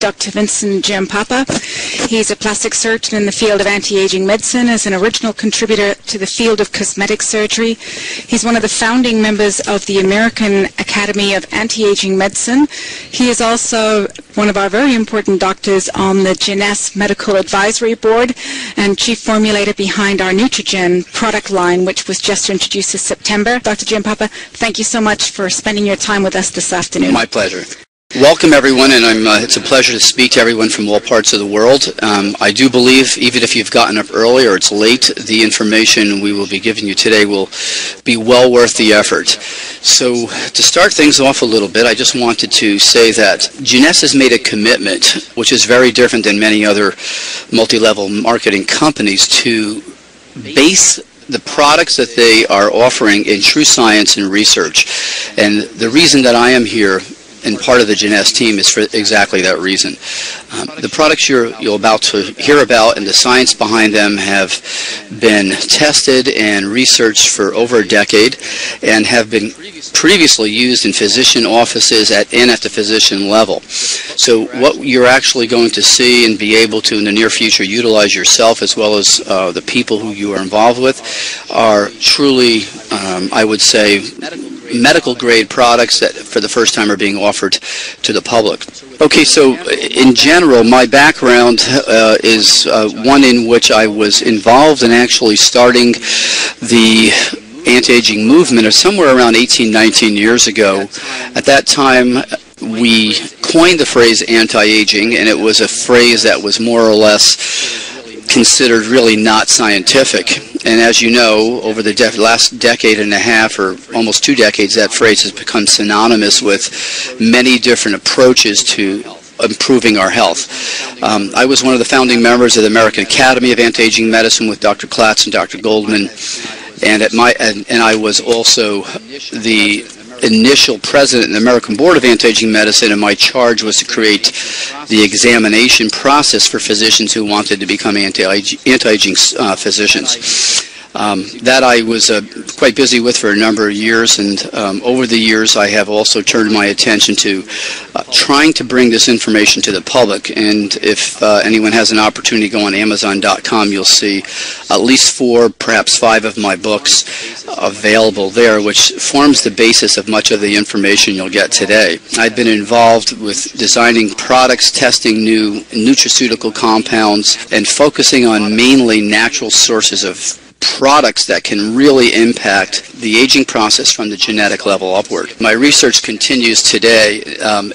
Dr. Vincent Giampapa. He's a plastic surgeon in the field of anti-aging medicine, as an original contributor to the field of cosmetic surgery. He's one of the founding members of the American Academy of Anti-Aging Medicine. He is also one of our very important doctors on the Jeunesse Medical Advisory Board and chief formulator behind our Nutrigen product line, which was just introduced this September. Dr. Giampapa, thank you so much for spending your time with us this afternoon. My pleasure. Welcome everyone, and it's a pleasure to speak to everyone from all parts of the world. I do believe, even if you've gotten up early or it's late, the information we will be giving you today will be well worth the effort. So to start things off a little bit, I just wanted to say that Jeunesse has made a commitment, which is very different than many other multi-level marketing companies, to base the products that they are offering in true science and research. And the reason that I am here and part of the Jeunesse team is for exactly that reason. The products you're about to hear about and the science behind them have been tested and researched for over a decade and have been previously used in physician offices and at the physician level. So what you're actually going to see and be able to in the near future utilize yourself, as well as the people who you are involved with, are truly, I would say, medical grade products that for the first time are being offered to the public. Okay, so in general, my background is one in which I was involved in actually starting the anti-aging movement somewhere around 18, 19 years ago. At that time, we coined the phrase anti-aging, and it was a phrase that was more or less considered really not scientific. And as you know, over the last decade and a half, or almost 2 decades, that phrase has become synonymous with many different approaches to improving our health. I was one of the founding members of the American Academy of Anti-Aging Medicine with Dr. Klatz and Dr. Goldman, and I was also the initial president of the American Board of Anti-Aging Medicine, and my charge was to create the examination process for physicians who wanted to become anti-aging physicians. That I was quite busy with for a number of years, and over the years I have also turned my attention to trying to bring this information to the public. And if anyone has an opportunity to go on Amazon.com, you'll see at least 4, perhaps 5 of my books available there, which forms the basis of much of the information you'll get today. I've been involved with designing products, testing new nutraceutical compounds, and focusing on mainly natural sources of products that can really impact the aging process from the genetic level upward. My research continues today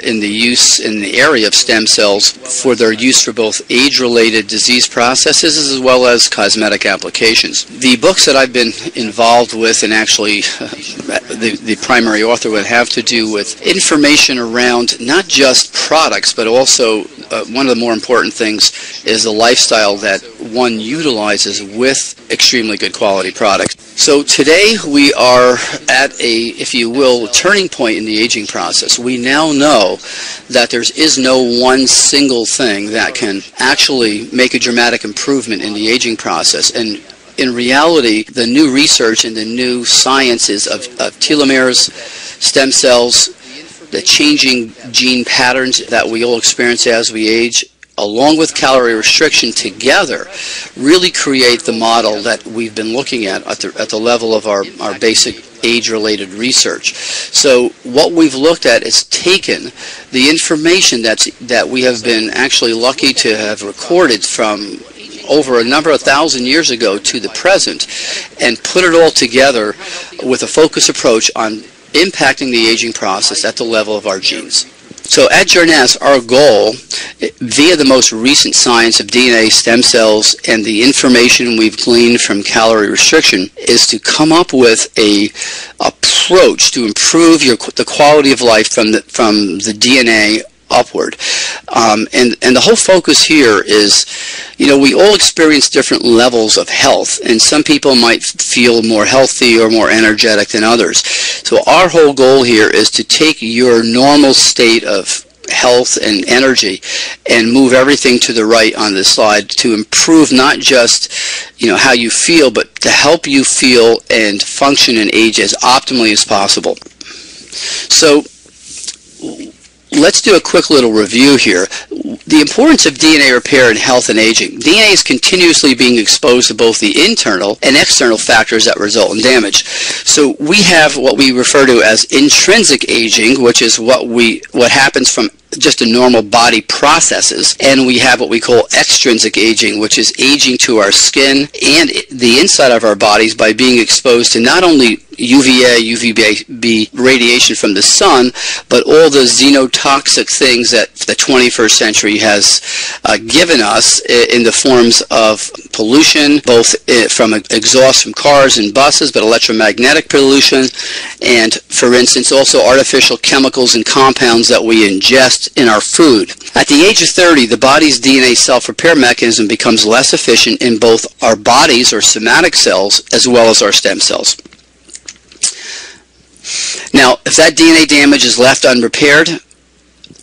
in the area of stem cells for their use for both age-related disease processes as well as cosmetic applications. The books that I've been involved with, and actually the primary author, would have to do with information around not just products, but also one of the more important things is the lifestyle that one utilizes with extremely good quality products. So today we are at a, if you will, turning point in the aging process. We now know that there is no one single thing that can actually make a dramatic improvement in the aging process. And in reality, the new research and the new sciences of telomeres, stem cells, the changing gene patterns that we all experience as we age, along with calorie restriction together, really create the model that we've been looking at the level of our basic age-related research. So what we've looked at is taken the information that we have been actually lucky to have recorded from over a number of thousand years ago to the present, and put it all together with a focused approach on impacting the aging process at the level of our genes. So at Jeunesse, our goal, via the most recent science of DNA, stem cells, and the information we've gleaned from calorie restriction, is to come up with a approach to improve the quality of life from the DNA upward. And the whole focus here is, you know, we all experience different levels of health, and some people might feel more healthy or more energetic than others. So our whole goal here is to take your normal state of health and energy and move everything to the right on this slide to improve not just, you know, how you feel, but to help you feel and function and age as optimally as possible. So let's do a quick little review here. The importance of DNA repair in health and aging. DNA is continuously being exposed to both the internal and external factors that result in damage. So we have what we refer to as intrinsic aging, which is what happens from just a normal body processes, and we have what we call extrinsic aging, which is aging to our skin and the inside of our bodies by being exposed to not only UVA, UVB radiation from the sun, but all the xenotoxic things that the 21st century has given us in the forms of pollution, both from exhaust from cars and buses, but electromagnetic pollution, and, for instance, also artificial chemicals and compounds that we ingest in our food. At the age of 30, the body's DNA self-repair mechanism becomes less efficient in both our bodies, or somatic cells, as well as our stem cells. Now, if that DNA damage is left unrepaired,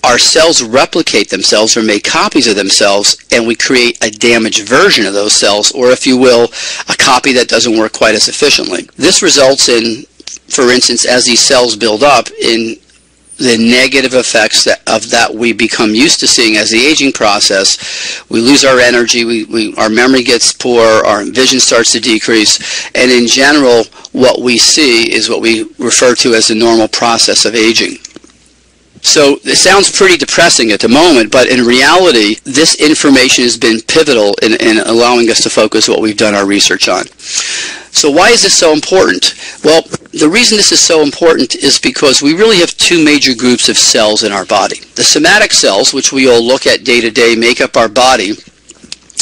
our cells replicate themselves or make copies of themselves, and we create a damaged version of those cells, or if you will, a copy that doesn't work quite as efficiently. This results in, for instance, as these cells build up, in the negative effects that we become used to seeing as the aging process. We lose our energy, our memory gets poor, our vision starts to decrease, and in general, what we see is what we refer to as the normal process of aging. So it sounds pretty depressing at the moment, but in reality, this information has been pivotal in allowing us to focus what we've done our research on. So why is this so important? Well, the reason this is so important is because we really have two major groups of cells in our body. The somatic cells, which we all look at day to day, make up our body.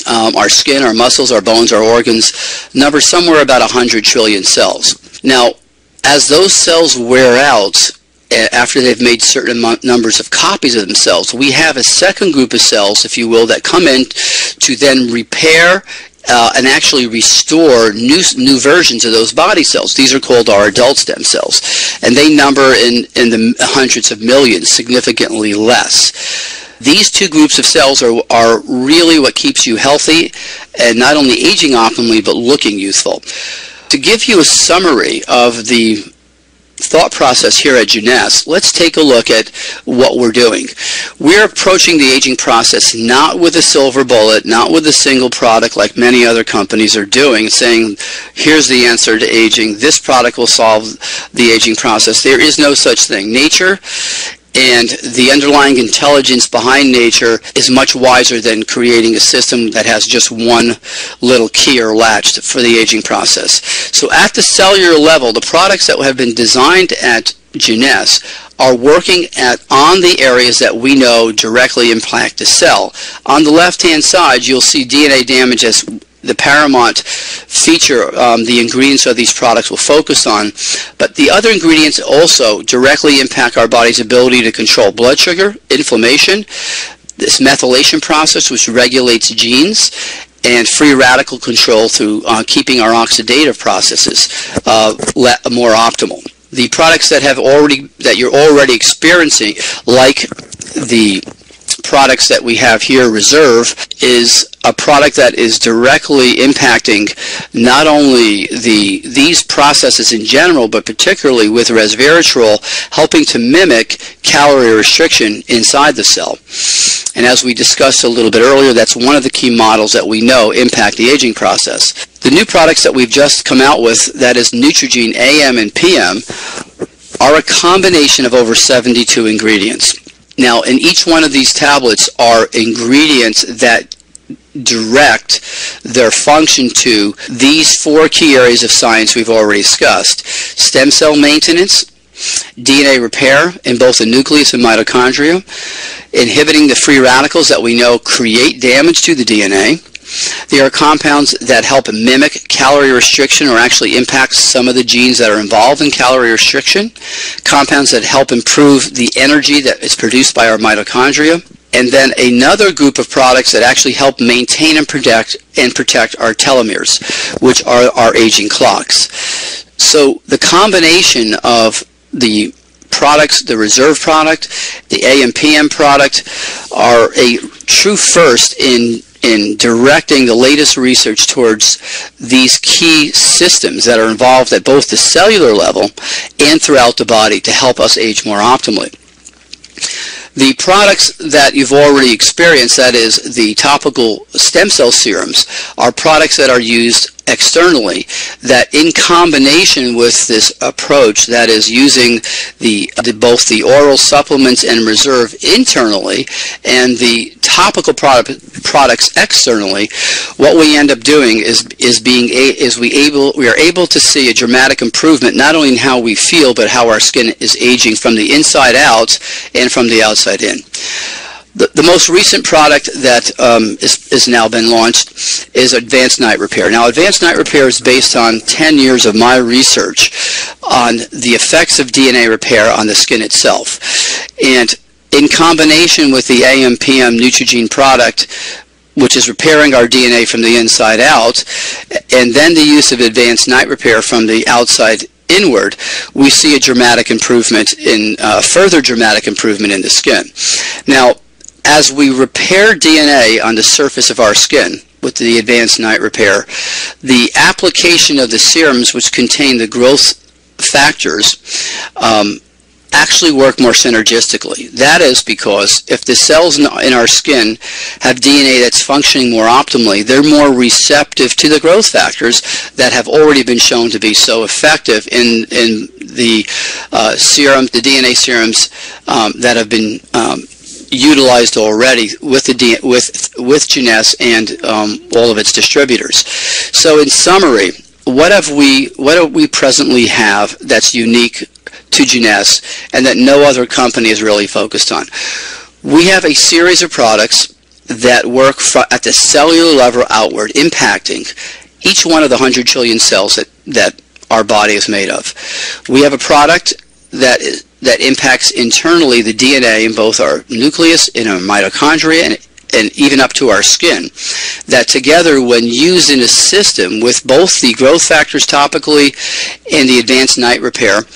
Our skin, our muscles, our bones, our organs, number somewhere about 100 trillion cells. Now, as those cells wear out, after they've made certain numbers of copies of themselves, we have a second group of cells, if you will, that come in to then repair and actually restore new versions of those body cells. These are called our adult stem cells, and they number in the hundreds of millions, significantly less. These two groups of cells are really what keeps you healthy and not only aging optimally, but looking youthful. To give you a summary of the thought process here at Jeunesse, let's take a look at what we're doing. We're approaching the aging process not with a silver bullet, not with a single product like many other companies are doing, saying, here's the answer to aging, this product will solve the aging process. There is no such thing. Nature and the underlying intelligence behind nature is much wiser than creating a system that has just one little key or latch for the aging process. So at the cellular level, the products that have been designed at Jeunesse are working on the areas that we know directly impact the cell. On the left-hand side, you'll see DNA damage as the paramount feature the ingredients of these products will focus on, but the other ingredients also directly impact our body's ability to control blood sugar, inflammation, this methylation process which regulates genes, and free radical control through keeping our oxidative processes more optimal. The products that you're already experiencing, like the products that we have here, Reserve, is a product that is directly impacting not only these processes in general, but particularly with resveratrol, helping to mimic calorie restriction inside the cell. And as we discussed a little bit earlier, that's one of the key models that we know impact the aging process. The new products that we've just come out with, that is Neutrogene AM and PM, are a combination of over 72 ingredients. Now, in each one of these tablets are ingredients that direct their function to these four key areas of science we've already discussed: stem cell maintenance, DNA repair in both the nucleus and mitochondria, inhibiting the free radicals that we know create damage to the DNA. They are compounds that help mimic calorie restriction or actually impact some of the genes that are involved in calorie restriction. Compounds that help improve the energy that is produced by our mitochondria. And then another group of products that actually help maintain and protect our telomeres, which are our aging clocks. So the combination of the products, the Reserve product, the AM/PM product, are a true first in directing the latest research towards these key systems that are involved at both the cellular level and throughout the body to help us age more optimally. The products that you've already experienced, that is the topical stem cell serums, are products that are used externally, that in combination with this approach, that is using both the oral supplements and reserve internally and the topical products externally, what we end up doing we are able to see a dramatic improvement not only in how we feel but how our skin is aging from the inside out and from the outside in. The most recent product that is now been launched is Advanced Night Repair. Now, Advanced Night Repair is based on 10 years of my research on the effects of DNA repair on the skin itself. And in combination with the AM/PM Neutrogene product, which is repairing our DNA from the inside out, and then the use of Advanced Night Repair from the outside inward, we see a dramatic improvement further dramatic improvement in the skin. Now, as we repair DNA on the surface of our skin with the Advanced Night Repair, the application of the serums which contain the growth factors actually work more synergistically. That is because if the cells in our skin have DNA that's functioning more optimally, they're more receptive to the growth factors that have already been shown to be so effective in the serums, the DNA serums that have been utilized already with Jeunesse and all of its distributors. So in summary, what do we presently have that's unique to Jeunesse and that no other company is really focused on? We have a series of products that work at the cellular level outward, impacting each one of the 100 trillion cells that our body is made of. We have a product that impacts internally the DNA in both our nucleus, in our mitochondria, and even up to our skin, that together, when used in a system with both the growth factors topically and the Advanced Night Repair,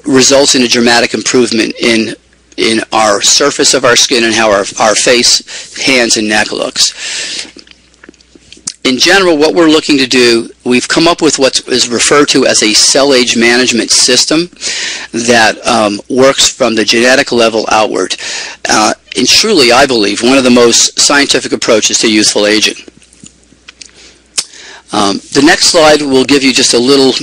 results in a dramatic improvement in our surface of our skin and how our face, hands, and neck looks. In general, what we're looking to do, we've come up with what is referred to as a cell age management system that works from the genetic level outward. And truly, I believe, one of the most scientific approaches to youthful aging. The next slide will give you just a little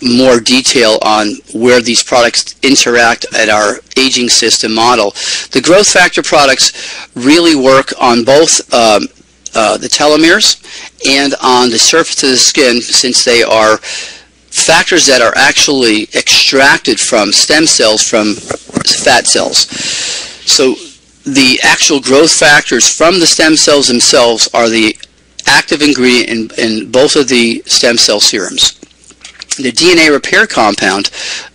more detail on where these products interact at our aging system model. The growth factor products really work on both the telomeres and on the surface of the skin, since they are factors that are actually extracted from stem cells from fat cells. So the actual growth factors from the stem cells themselves are the active ingredient in both of the stem cell serums. The DNA repair compound,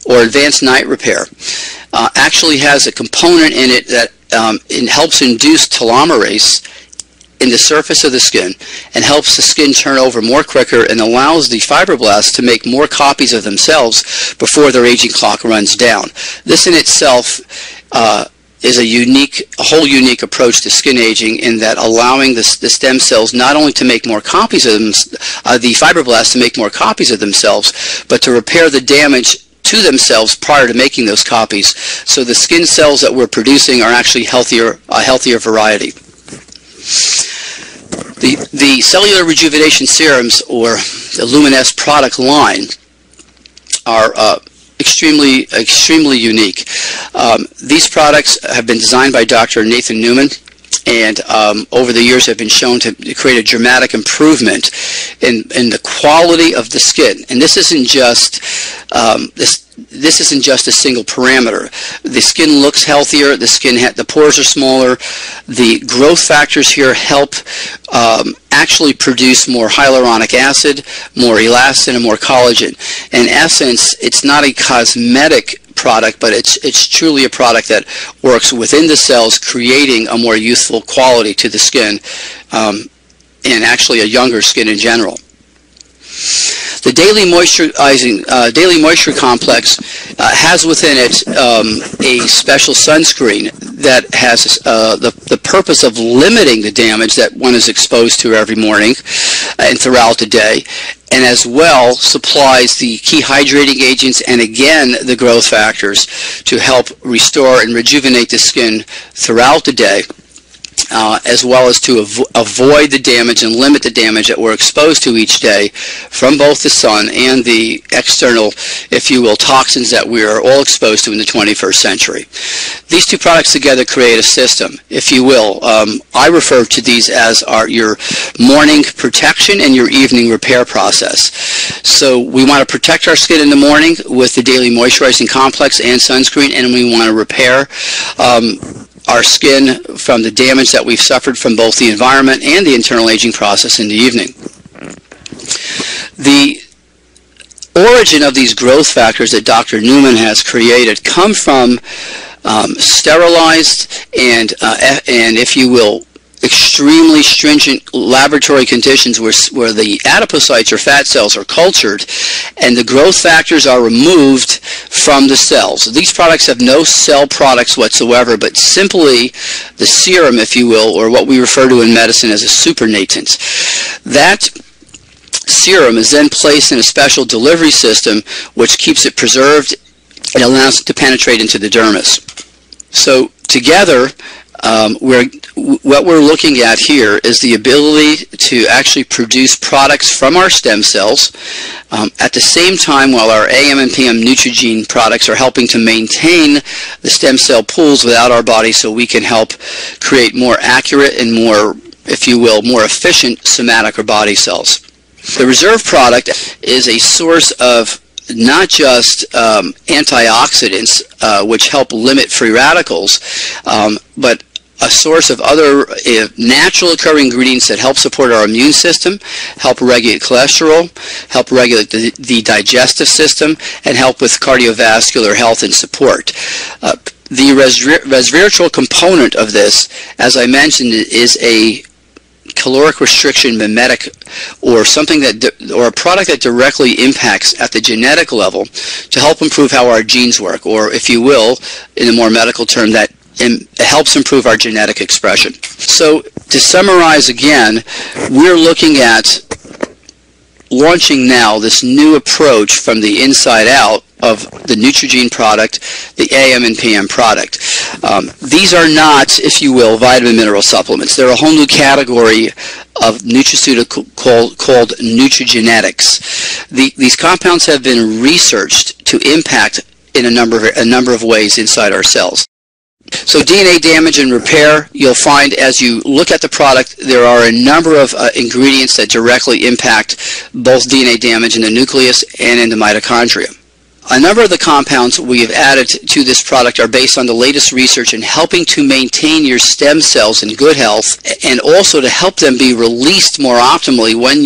or Advanced Night Repair, actually has a component in it that helps induce telomerase in the surface of the skin and helps the skin turn over more quicker and allows the fibroblasts to make more copies of themselves before their aging clock runs down. This in itself is a whole unique approach to skin aging, in that allowing the stem cells not only to make more copies of the fibroblasts to make more copies of themselves, but to repair the damage to themselves prior to making those copies. So the skin cells that we're producing are actually a healthier variety. The cellular rejuvenation serums, or the Luminesce product line, are extremely unique. These products have been designed by Dr. Nathan Newman, and over the years have been shown to create a dramatic improvement in the quality of the skin. And this isn't just this isn't just a single parameter. The skin looks healthier. The pores are smaller. The growth factors here help actually produce more hyaluronic acid, more elastin, and more collagen. In essence, it's not a cosmetic product, but it's truly a product that works within the cells, creating a more youthful quality to the skin, and actually a younger skin in general. The daily moisture complex has within it a special sunscreen that has the purpose of limiting the damage that one is exposed to every morning and throughout the day, and as well supplies the key hydrating agents and again the growth factors to help restore and rejuvenate the skin throughout the day, as well as to avoid the damage and limit the damage that we're exposed to each day from both the sun and the external, if you will, toxins that we are all exposed to in the 21st century. These two products together create a system, if you will. I refer to these as your morning protection and your evening repair process. So we want to protect our skin in the morning with the daily moisturizing complex and sunscreen, and we want to repair our skin from the damage that we've suffered from both the environment and the internal aging process in the evening. The origin of these growth factors that Dr. Newman has created come from sterilized and if you will, extremely stringent laboratory conditions where the adipocytes or fat cells are cultured and the growth factors are removed from the cells. These products have no cell products whatsoever, but simply the serum, if you will, or what we refer to in medicine as a supernatant. That serum is then placed in a special delivery system which keeps it preserved and allows it to penetrate into the dermis. So together, what we're looking at here is the ability to actually produce products from our stem cells at the same time while our AM and PM Neutrogene products are helping to maintain the stem cell pools without our body so we can help create more accurate and more, if you will, more efficient somatic or body cells. The reserve product is a source of not just antioxidants, which help limit free radicals, but a source of other natural occurring ingredients that help support our immune system, help regulate cholesterol, help regulate the digestive system, and help with cardiovascular health and support. The resveratrol component of this, as I mentioned, is a caloric restriction mimetic, or something or a product that directly impacts at the genetic level to help improve how our genes work, or if you will, in a more medical term, that it helps improve our genetic expression. So to summarize again, we're looking at launching now this new approach from the inside out of the Neutrogene product, the AM and PM product. These are not, if you will, vitamin mineral supplements. They're a whole new category of nutraceutical called nutrigenetics. These compounds have been researched to impact in a number of ways inside our cells. So DNA damage and repair, you'll find as you look at the product, there are a number of ingredients that directly impact both DNA damage in the nucleus and in the mitochondria. A number of the compounds we have added to this product are based on the latest research in helping to maintain your stem cells in good health and also to help them be released more optimally when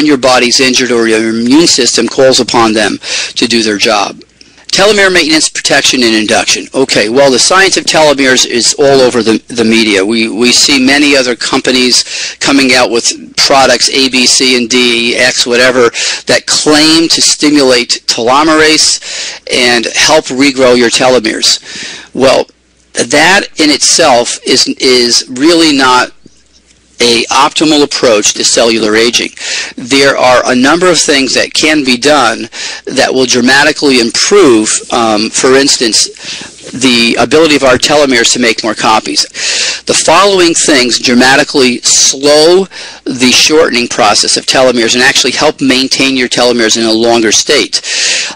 your body's injured or your immune system calls upon them to do their job. Telomere maintenance, protection, and induction. Okay, well, the science of telomeres is all over the media. We see many other companies coming out with products, A, B, C, and D, X, whatever, that claim to stimulate telomerase and help regrow your telomeres. Well, that in itself is really not an optimal approach to cellular aging. There are a number of things that can be done that will dramatically improve, for instance, the ability of our telomeres to make more copies. The following things dramatically slow the shortening process of telomeres and actually help maintain your telomeres in a longer state.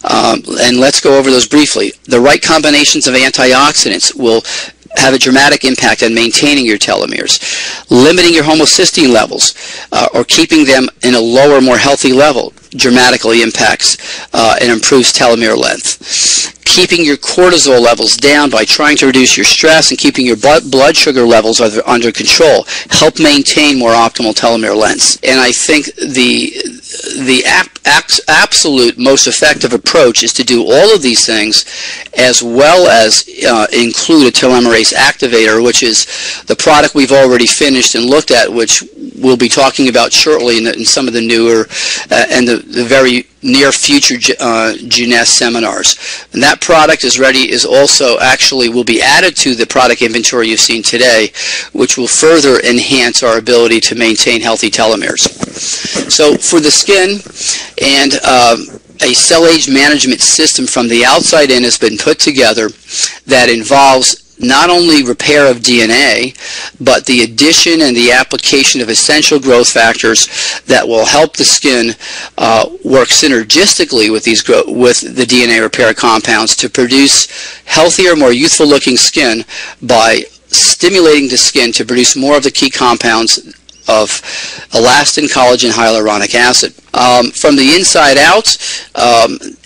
And let's go over those briefly. The right combinations of antioxidants will have a dramatic impact on maintaining your telomeres. Limiting your homocysteine levels or keeping them in a lower, more healthy level dramatically impacts and improves telomere length. Keeping your cortisol levels down by trying to reduce your stress and keeping your blood sugar levels under control help maintain more optimal telomere lengths. And I think the absolute most effective approach is to do all of these things as well as include a telomerase activator, which is the product we've already finished and looked at, which we'll be talking about shortly in some of the newer and the very near future Jeunesse seminars. And that product is also actually will be added to the product inventory you've seen today, which will further enhance our ability to maintain healthy telomeres. So for the skin, and a cell age management system from the outside in has been put together that involves not only repair of DNA, but the addition and the application of essential growth factors that will help the skin work synergistically with the DNA repair compounds to produce healthier, more youthful looking skin by stimulating the skin to produce more of the key compounds of elastin, collagen, hyaluronic acid. From the inside out,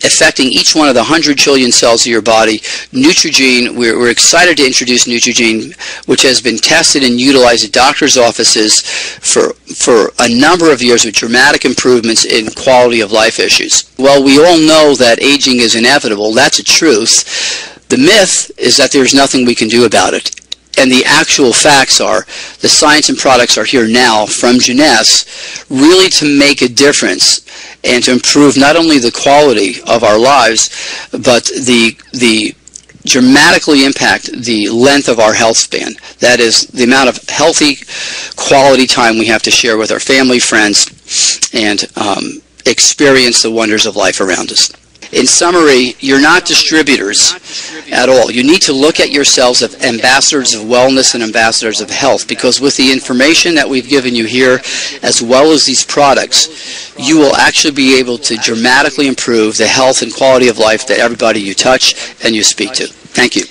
affecting each one of the 100 trillion cells of your body, Neutrogene, we're excited to introduce Neutrogene, which has been tested and utilized at doctors' offices for a number of years with dramatic improvements in quality of life issues. Well, we all know that aging is inevitable. That's a truth. The myth is that there's nothing we can do about it. And the actual facts are, the science and products are here now from Jeunesse really to make a difference and to improve not only the quality of our lives, but the dramatically impact the length of our health span. That is the amount of healthy quality time we have to share with our family, friends, and experience the wonders of life around us. In summary, you're not distributors at all. You need to look at yourselves as ambassadors of wellness and ambassadors of health, because with the information that we've given you here, as well as these products, you will actually be able to dramatically improve the health and quality of life that everybody you touch and you speak to. Thank you.